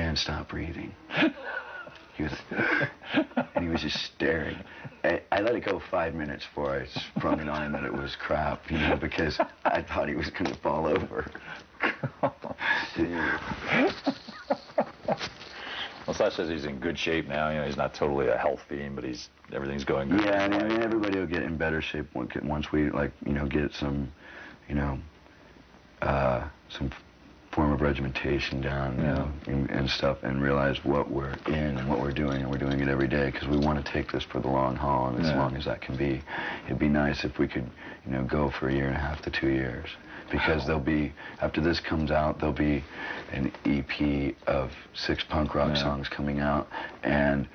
can't stop breathing. He was, and he was just staring. I let it go 5 minutes before I sprung it on him that it was crap, you know, because I thought he was going to fall over. Well, Slash says he's in good shape now. You know, he's not totally a health fiend, but everything's going good. Yeah, I mean, everybody will get in better shape once we, like, you know, get some, you know, some form of regimentation down, you know, and stuff, and realize what we're in and what we're doing, and we're doing it every day because we want to take this for the long haul, and as long as that can be. It'd be nice if we could, you know, go for 1.5 to 2 years, because there'll be, after this comes out, there'll be an EP of 6 punk rock songs coming out, and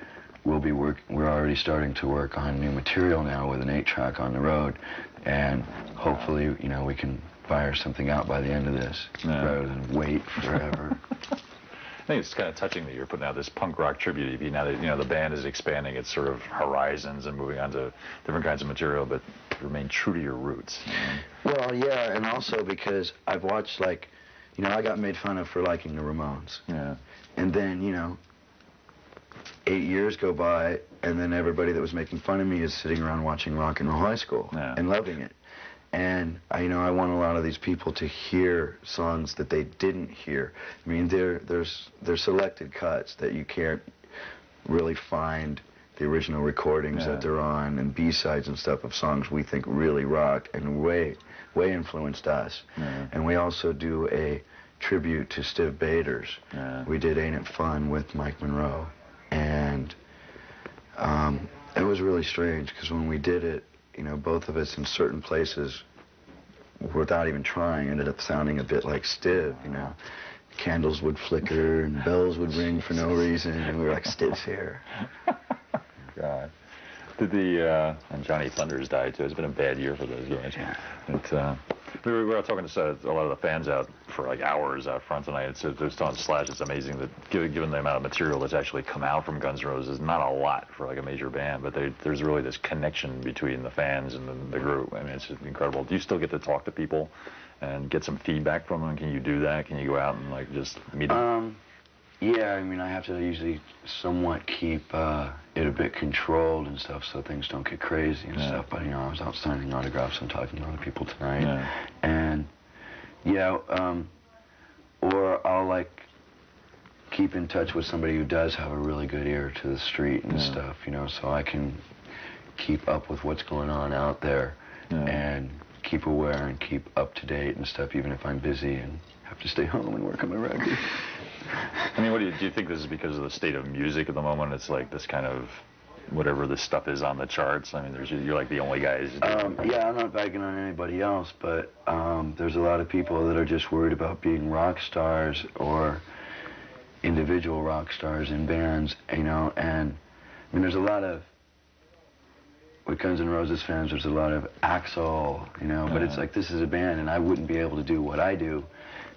we're already starting to work on new material now with an 8-track on the road, and hopefully, you know, we can fire something out by the end of this rather than wait forever. I think it's kind of touching that you're putting out this punk rock tribute EP now that, you know, the band is expanding its sort of horizons and moving on to different kinds of material, but remain true to your roots. Well, yeah, and also because I've watched, like, you know, I got made fun of for liking the Ramones. Yeah. And then, you know, 8 years go by, and then everybody that was making fun of me is sitting around watching Rock and Roll High School and loving it. And you know, I want a lot of these people to hear songs that they didn't hear. I mean, they're selected cuts that you can't really find the original recordings that they're on, and B-sides and stuff of songs we think really rocked and way influenced us. And we also do a tribute to Stiv Bators. We did Ain't It Fun with Mike Monroe, and it was really strange because when we did it, you know, both of us in certain places, without even trying, ended up sounding a bit like Stiv, you know. Candles would flicker and bells would ring for no reason, and we were like, Stiv's here. God. And Johnny Thunders died, too. It's been a bad year for those guys. We were talking to a lot of the fans out for like hours out front tonight. They're just telling Slash it's amazing that given the amount of material that's actually come out from Guns N' Roses, not a lot for like a major band, but there's really this connection between the fans and the group. I mean, it's just incredible. Do you still get to talk to people and get some feedback from them? Can you do that? Can you go out and like just meet them? Yeah, I mean, I have to usually somewhat keep it a bit controlled and stuff so things don't get crazy and stuff. But, you know, I was out signing autographs and talking to other people tonight. And, or I'll, like, keep in touch with somebody who does have a really good ear to the street and stuff, you know, so I can keep up with what's going on out there and keep aware and keep up to date and stuff, even if I'm busy and have to stay home and work on my record. I mean, do you think this is because of the state of music at the moment? It's like this kind of whatever this stuff is on the charts. I mean, you're like the only guys. Yeah, I'm not bagging on anybody else, but there's a lot of people that are just worried about being rock stars or individual rock stars in bands, you know. And I mean, there's a lot of, with Guns N' Roses fans, there's a lot of Axl, you know. But it's like, this is a band, and I wouldn't be able to do what I do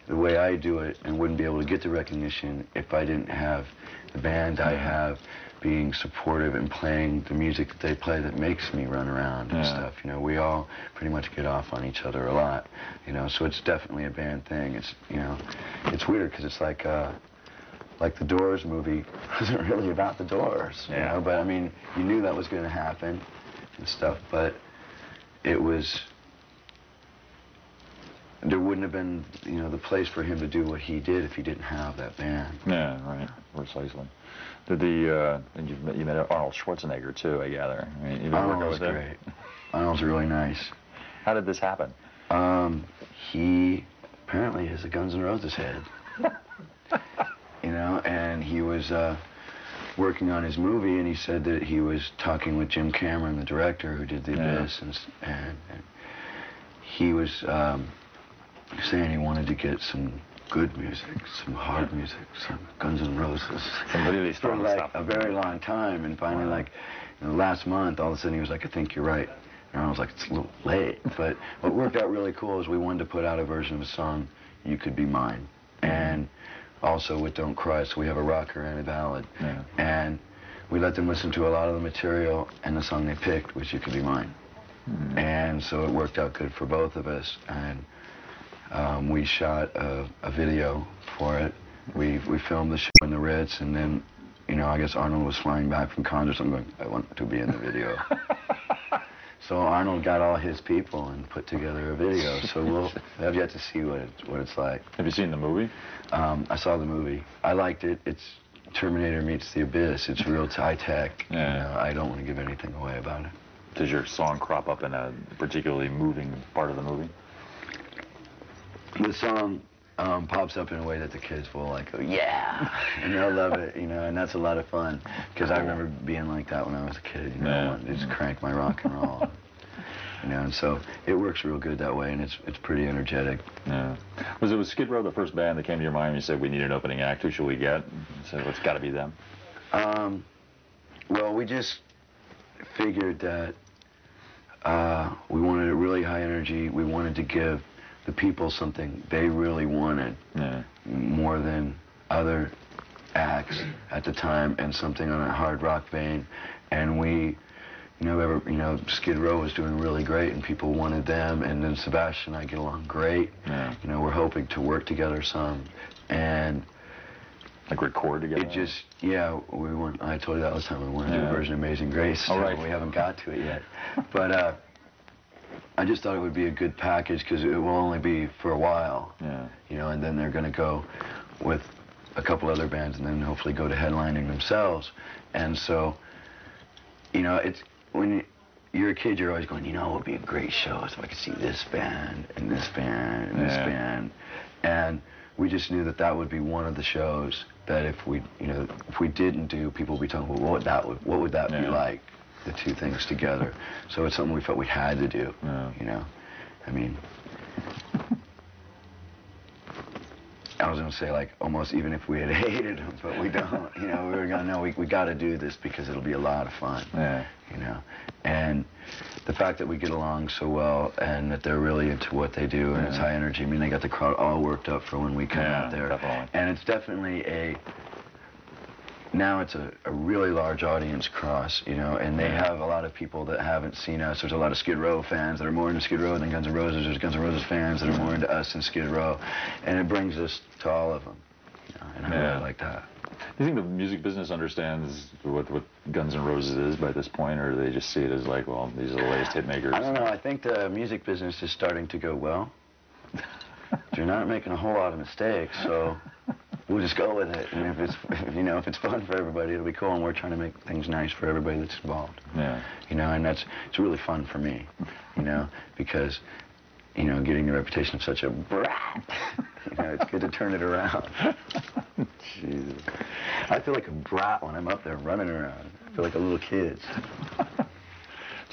the way I do it, and wouldn't be able to get the recognition if I didn't have the band I have being supportive and playing the music that they play that makes me run around and stuff. You know, we all pretty much get off on each other a lot, you know, so it's definitely a band thing. It's, you know, it's weird because it's like the Doors movie wasn't really about the Doors, you know, but I mean, you knew that was going to happen and stuff, but it was, there wouldn't have been, you know, the place for him to do what he did if he didn't have that band. Yeah, right, precisely. And you met Arnold Schwarzenegger too, I gather. I mean, Arnold was great. Arnold's really nice. How did this happen? He apparently is a Guns N' Roses head. You know, and he was working on his movie, and he said that he was talking with Jim Cameron, the director who did The Abyss, and he was saying he wanted to get some good music, some hard music, some Guns N' Roses. Some really strong for like stuff. A very long time, and finally, like, in the last month, all of a sudden he was like, I think you're right. And I was like, it's a little late. But what worked out really cool is we wanted to put out a version of a song, You Could Be Mine. And also with Don't Cry, so we have a rocker and a ballad. And we let them listen to a lot of the material, and the song they picked was You Could Be Mine. And so it worked out good for both of us. And we shot a video for it we filmed the show in the Ritz, and then, you know, I guess Arnold was flying back from Cannes or something going, I want to be in the video. So Arnold got all his people and put together a video. So we'll have yet to see what it's like. Have you seen the movie? I saw the movie. I liked it. It's Terminator meets The Abyss. It's real high-tech. Yeah. You know, I don't want to give anything away about it. Does your song crop up in a particularly moving part of the movie? The song pops up in a way that the kids will like go, yeah, and they'll love it, you know, and that's a lot of fun, because I remember being like that when I was a kid, you know, I wanted to just crank my rock and roll, you know, and so it works real good that way, and it's pretty energetic. Yeah. Was Skid Row the first band that came to your mind when you said we need an opening act? Who should we get? So it's got to be them. Well, we just figured that we wanted a really high energy. We wanted to give the people something they really wanted, more than other acts at the time, and something on a hard rock vein. And we, Skid Row was doing really great, and people wanted them. And then Sebastian and I get along great. Yeah. You know, we're hoping to work together some, and like record together. It just, we want. I told you that last time. We want to do a version of Amazing Grace. So we haven't got to it yet, but. I just thought it would be a good package because it will only be for a while, you know, and then they're going to go with a couple other bands and then hopefully go to headlining themselves. And so, you know, it's when you're a kid, you're always going, you know, it would be a great show if I could see this band and this band and this band. And we just knew that that would be one of the shows that if we didn't do, people would be talking about what would that be like? The two things together. So it's something we felt we had to do, you know. I mean, I was going to say, like, almost even if we had hated them, but we don't, you know, we were going to know we got to do this because it'll be a lot of fun, you know. And the fact that we get along so well and that they're really into what they do and it's high energy, I mean, they got the crowd all worked up for when we come out there. Definitely. And it's definitely now it's a really large audience cross, you know, and they have a lot of people that haven't seen us. There's a lot of Skid Row fans that are more into Skid Row than Guns N' Roses. There's Guns N' Roses fans that are more into us than Skid Row. And it brings us to all of them, you know, and I really like that. Do you think the music business understands what Guns N' Roses is by this point, or do they just see it as like, well, these are the latest hit makers? I don't know. I think the music business is starting to go well. You're not making a whole lot of mistakes, so we'll just go with it. And if it's fun for everybody, it'll be cool. And we're trying to make things nice for everybody that's involved. Yeah. You know, and it's really fun for me. You know, because getting the reputation of such a brat. You know, it's good to turn it around. Jesus. I feel like a brat when I'm up there running around. I feel like a little kid.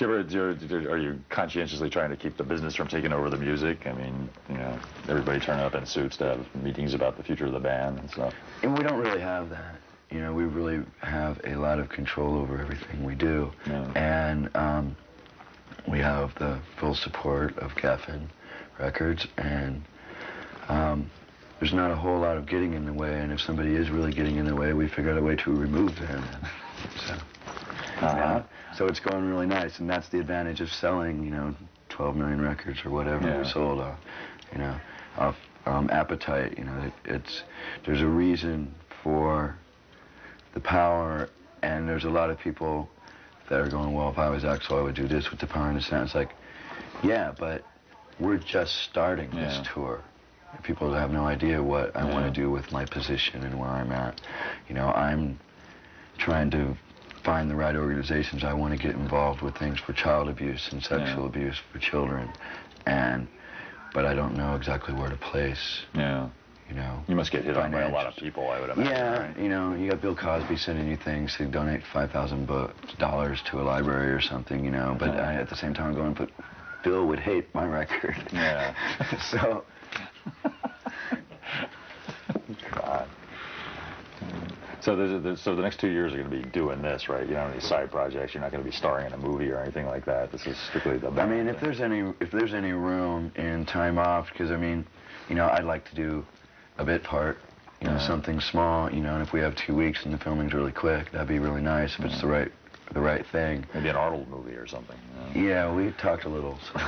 Are you conscientiously trying to keep the business from taking over the music? I mean, you know, everybody turning up in suits to have meetings about the future of the band and stuff. And we don't really have that. You know, we really have a lot of control over everything we do. And we have the full support of Geffen Records, and there's not a whole lot of getting in the way, and if somebody is really getting in the way, we figure out a way to remove them. So, so it's going really nice, and that's the advantage of selling, 12 million records or whatever we sold, off Appetite. There's a reason for the power, and there's a lot of people that are going, well, if I was Axl, I would do this with the power and the sound. It's like, yeah, but we're just starting this tour. People have no idea what I want to do with my position and where I'm at. I'm trying to find the right organizations. I want to get involved with things for child abuse and sexual abuse for children, but I don't know exactly where to place. You must get hit on by a lot of people, I would imagine. Yeah, right? You got Bill Cosby sending you things to donate $5,000 to a library or something, but at the same time I'm going, but Bill would hate my record. Yeah. So. God. So the next 2 years are going to be doing this, right? You don't have any side projects. You're not going to be starring in a movie or anything like that. This is strictly the band. I mean, if there's any room in time off, because I'd like to do a bit part, something small, and if we have 2 weeks and the filming's really quick, that'd be really nice if it's the right thing. Maybe an Arnold movie or something. Yeah, we talked a little. So.